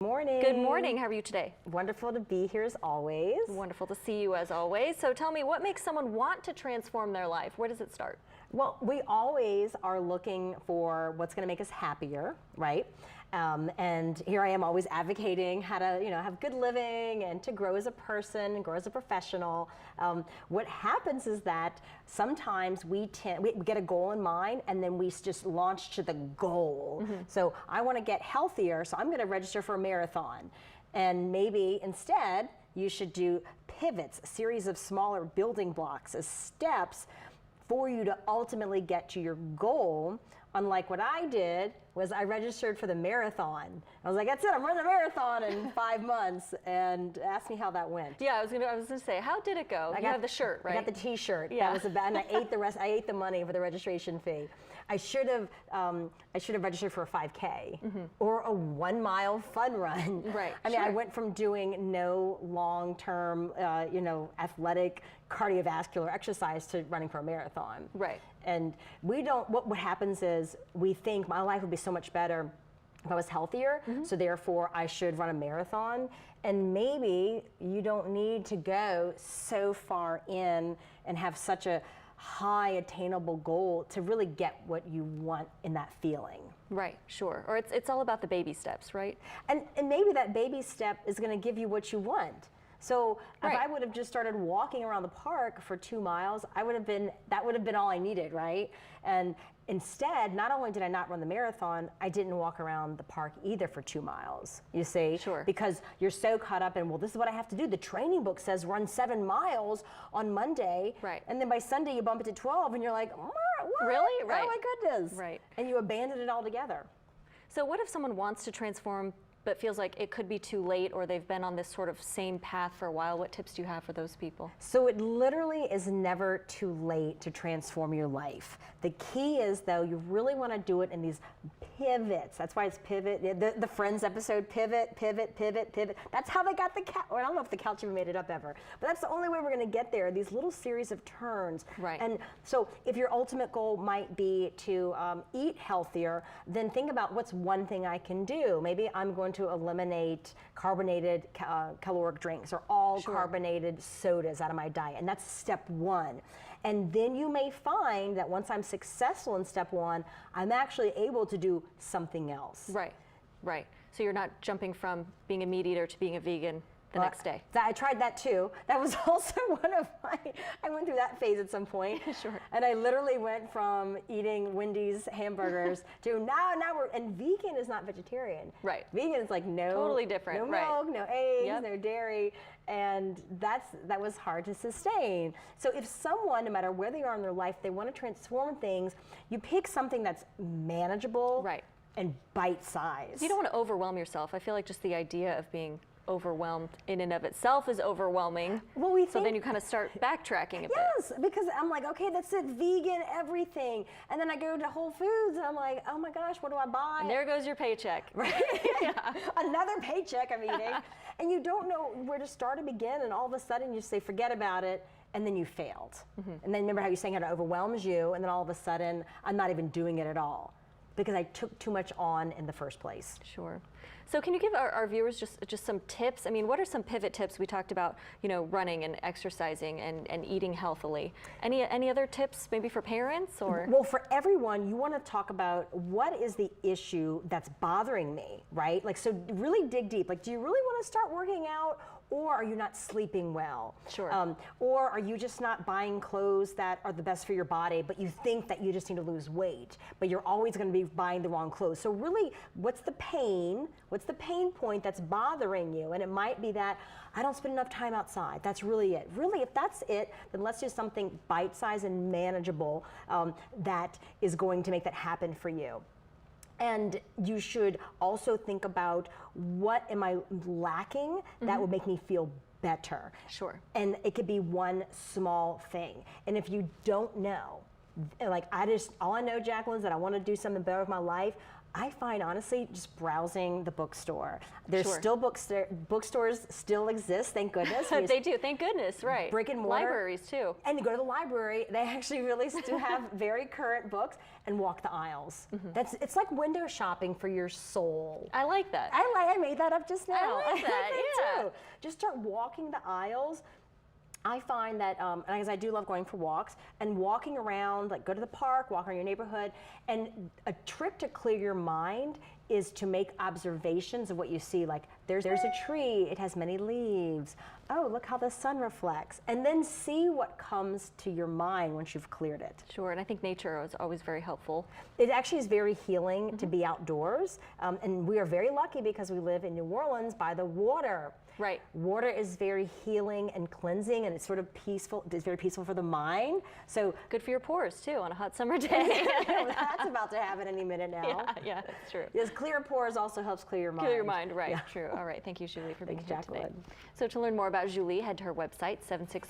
Morning. Good morning. How are you today? Wonderful to be here as always. Wonderful to see you as always. So tell me, what makes someone want to transform their life? Where does it start? Well, we always are looking for what's going to make us happier, right? And here I am always advocating how to, have good living and to grow as a person, grow as a professional. What happens is that sometimes we get a goal in mind and then we just launch to the goal. So I want to get healthier, so I'm going to register for a marathon. And maybe instead you should do pivots, a series of smaller building blocks as steps for you to ultimately get to your goal. Unlike what I did was I registered for the marathon. I was like, that's it, I'm running a marathon in 5 months, and ask me how that went. Yeah, I was gonna say, how did it go? You have the shirt, right? I got the T-shirt. Yeah. That was about, and I ate the money for the registration fee. I should have registered for a 5K or a 1 mile fun run. Right. I mean, I went from doing no long-term, athletic cardiovascular exercise to running for a marathon. Right. And what happens is we think my life would be so much better if I was healthier, so therefore I should run a marathon. And maybe you don't need to go so far in and have such a high attainable goal to really get what you want in that feeling. Right, sure. Or it's all about the baby steps, right? And maybe that baby step is going to give you what you want. So if I would have just started walking around the park for 2 miles, that would have been all I needed, right? And instead, not only did I not run the marathon, I didn't walk around the park either for 2 miles, you see? Sure. Because you're so caught up in, well, this is what I have to do. The training book says run 7 miles on Monday. Right. And then by Sunday you bump it to 12 and you're like, what? Really? Right. Oh my goodness. Right. And you abandon it altogether. So what if someone wants to transform but feels like it could be too late, or they've been on this sort of same path for a while? What tips do you have for those people? So it literally is never too late to transform your life. The key is, though, you really want to do it in these pivots. That's why it's pivot. The Friends episode, pivot, pivot, pivot, pivot. That's how they got the couch. Well, I don't know if the couch even made it up ever, but that's the only way we're going to get there, these little series of turns. Right. And so if your ultimate goal might be to eat healthier, then think about what's one thing I can do. Maybe I'm going to eliminate carbonated caloric drinks or all carbonated sodas out of my diet. And that's step one. And then you may find that once I'm successful in step one, I'm actually able to do something else. Right, right. So you're not jumping from being a meat eater to being a vegan the next day. I tried that too. That was also one of I went through that phase at some point. Sure. And I literally went from eating Wendy's hamburgers to now and vegan is not vegetarian. Right. Vegan is like totally different. No milk, no eggs, Yep. no dairy. And that was hard to sustain. So if someone, no matter where they are in their life, they want to transform things, you pick something that's manageable and bite-sized. You don't want to overwhelm yourself. I feel like just the idea of being overwhelmed in and of itself is overwhelming. Well, so then you kind of start backtracking a bit. Yes, because I'm like, okay, that's it, vegan, everything. And then I go to Whole Foods and I'm like, oh my gosh, what do I buy? And there goes your paycheck. Right? Another paycheck I'm eating. And you don't know where to start or begin, and all of a sudden you say, forget about it, and then you failed. And then remember how you're saying how it overwhelms you, and then all of a sudden, I'm not even doing it at all, because I took too much on in the first place. Sure. So can you give our viewers just some tips? I mean, what are some pivot tips? We talked about, running and exercising and eating healthily. Any other tips maybe for parents or? Well, for everyone, you want to talk about what is the issue that's bothering me, right? Like, so really dig deep. Like, do you really want to start working out? Or are you not sleeping well? Sure. Or are you just not buying clothes that are the best for your body, but you think that you just need to lose weight, but you're always going to be buying the wrong clothes? So really, what's the pain? What's the pain point that's bothering you? And it might be that I don't spend enough time outside. That's really it. Really, if that's it, then let's do something bite-sized and manageable that is going to make that happen for you. And you should also think about, what am I lacking that would make me feel better? Sure. And it could be one small thing. And if you don't know, like all I know, Jacqueline, is that I want to do something better with my life, I find, honestly, just browsing the bookstore. There's Sure. still bookstores still exist, thank goodness. We They do, thank goodness, right. brick and mortar. Libraries too. And you go to the library, they actually really still have very current books, and walk the aisles. It's like window shopping for your soul. I like that. I made that up just now. I like that, yeah. too. Just start walking the aisles. I find that, because I do love going for walks, and walking around, like go to the park, walk around your neighborhood, and a trick to clear your mind is to make observations of what you see, like there's a tree, it has many leaves, oh, look how the sun reflects, and then see what comes to your mind once you've cleared it. Sure, and I think nature is always very helpful. It actually is very healing to be outdoors, and we are very lucky because we live in New Orleans by the water. Right. Water is very healing and cleansing, and it's sort of peaceful. It's very peaceful for the mind. So Good for your pores too on a hot summer day. that's about to happen any minute now. Yeah, that's true. Because clear pores also helps clear your mind. Clear your mind, right, Yeah. true. All right, thank you, Julie, for being Thanks, here today. Jacqueline. So to learn more about Julie, head to her website, 760